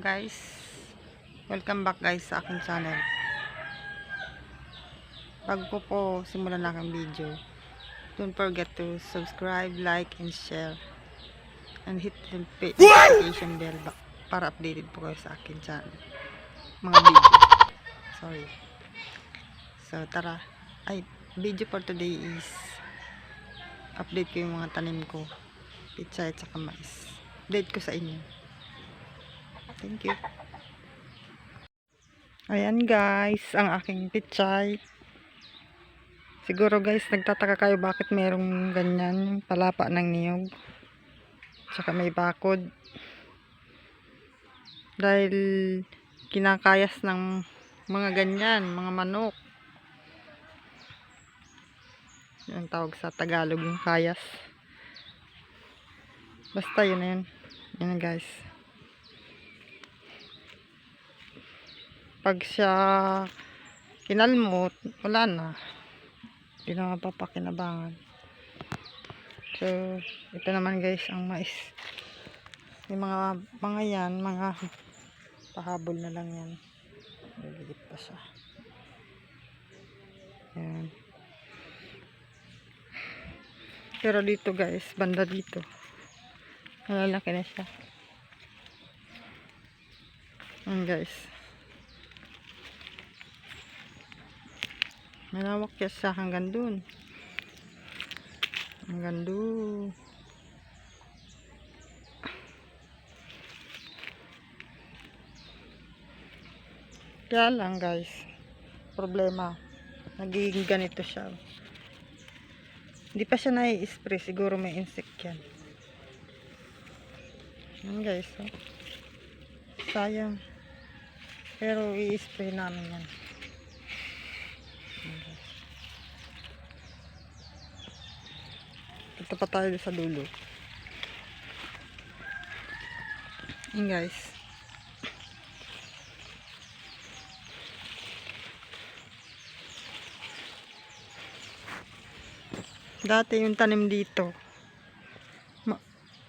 guys, welcome back guys sa aking channel. Bago po simulan na aking video, don't forget to subscribe, like, and share, and hit the notification bell para updated po kayo sa aking channel mga video. Sorry. So tara, video for today is update ko yung mga tanim ko, pichay at saka mais. Update ko sa inyo. Thank you. Ayan guys, ang aking pichay. Siguro guys, nagtataka kayo bakit merong ganyan, palapa ng niyog. Tsaka may bakod. Dahil kinakayas ng mga ganyan, mga manok. Yan ang tawag sa Tagalog, yung kayas. Basta yun na yun. Yan na guys. Pag siya kinalmot, wala na. Hindi na mapapakinabangan. So, ito naman guys ang mais. Yung mga yan, mga pahabol na lang yan. Liligit pa siya. Yan. Pero dito guys, banda dito. Malalaki na siya. Yan guys. Malawak siya hanggang dun. Hanggang dun. Kaya lang guys, problema, nagiging ganito siya. Hindi pa siya nai-spray, siguro may insect yan. Yan guys, oh. Sayang. Pero i-spray namin yan. Ito pa tayo sa dulo. Yan guys. Dati yung tanim dito,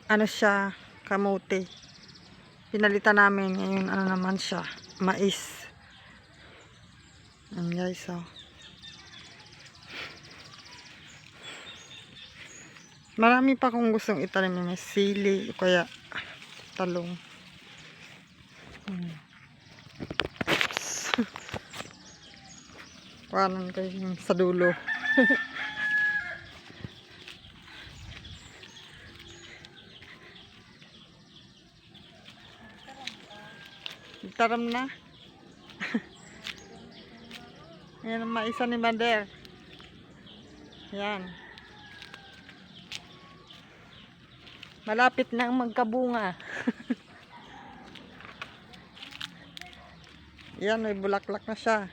ano siya, kamote. Pinalitan namin, ngayon ano naman siya, mais. Yan guys, oh. Marami pa akong gustong itanim, may sili o kaya talong. Kuhanan ko yung sa dulo. Taram na. Yan ang maisa ni Bader. Yan. Malapit na ang magkabunga. Yan, may bulaklak na siya.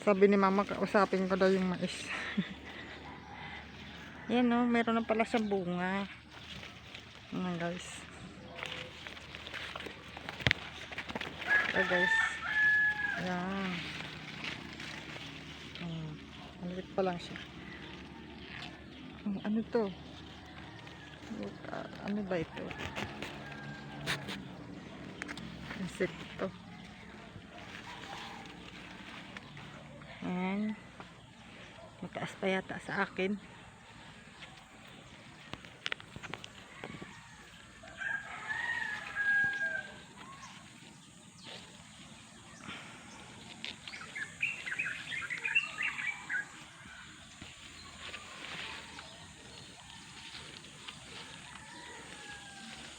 Sabi ni mama, kausapin ko daw yung mais. Yan o, meron na pala siyang bunga. Ayan guys. Guys. Ayan. Maliit pa lang siya. Ano to? Ano ba ito? Insekto. Ayan. Mataas pa yata sa akin.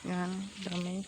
Yan, dami.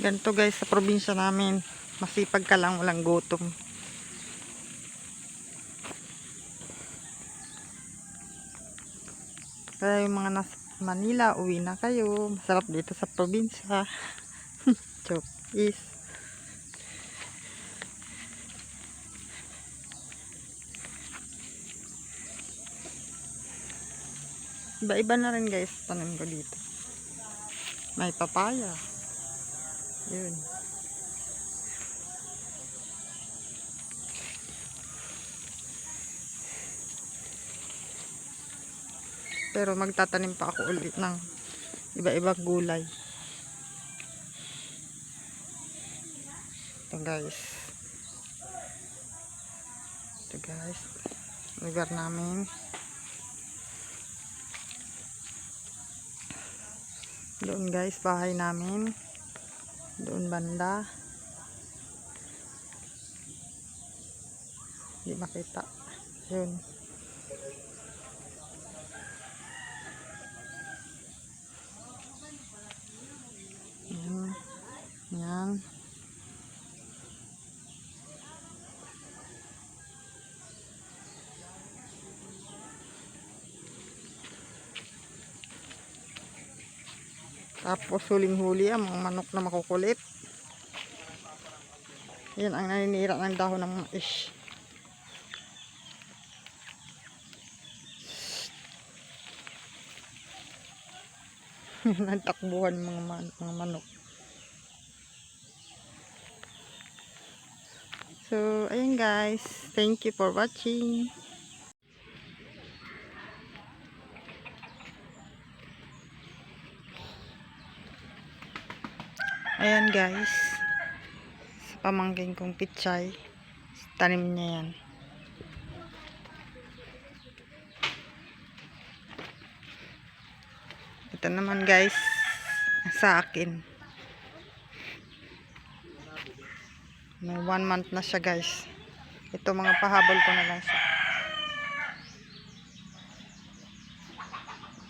Ganito guys sa probinsya namin. Masipag ka lang, walang gutom. Kaya yung mga nasa Manila, uwi na kayo. Masarap dito sa probinsya. Joke is. Iba-iba na rin guys, tanim ko dito. May papaya. Yun. Pero magtatanim pa ako ulit ng iba-ibang gulay. Ito guys. Ito guys. Lugar namin. Doon guys, bahay namin. Doon banda. Hindi makita. Yun. Yan. Tapos huling-huli ang mga manok na makukulit. Yan ang naninira ng dahon ng mais. Nagtakbuhan mga manok. So, ayun guys. Thank you for watching. Ayan guys. Sa pamangkin kong pichay. Tanim niya yan. Ito naman guys. Sa akin. May 1 month na siya guys. Ito mga pahabol ko na lang siya.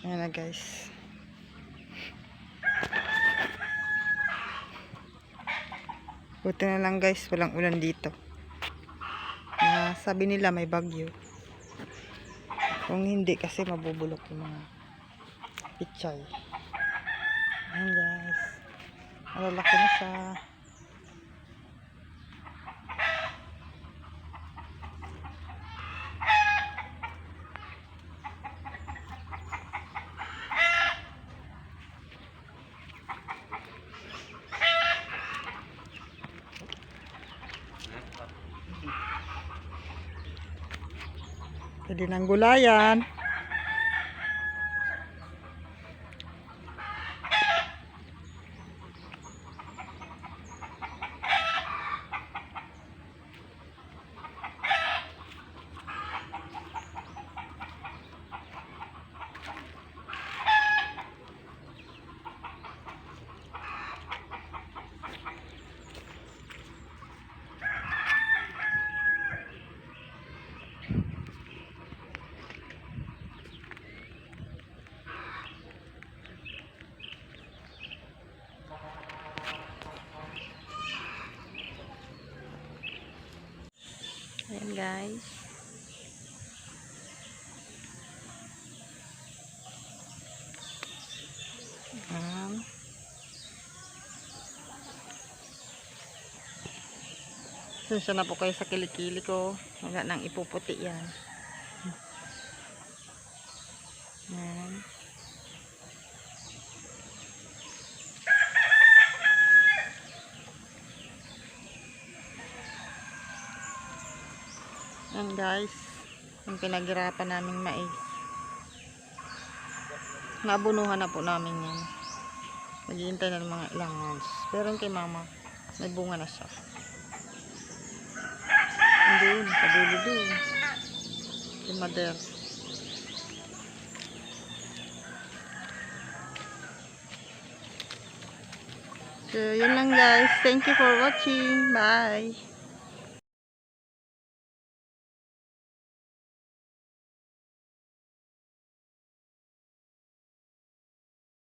Ayan na guys. Buti na lang guys, walang ulan dito. Sabi nila may bagyo. Kung hindi kasi mabubulok yung mga pichay. Ayan guys. Malalaki na siya. Pwede ng gulayan. Ayan guys. Sensya na po kayo sa kilikili ko. Wala nang ipuputi yan. Ayan. Ayan guys. Yung pinaghirapan naming mais. Nabunuhan na po namin yan. Naghihintay na ng mga ilang months. Pero kay mama, may bunga na siya. Doon, sa dulo doon. Yung mother. So, yun lang guys. Thank you for watching. Bye.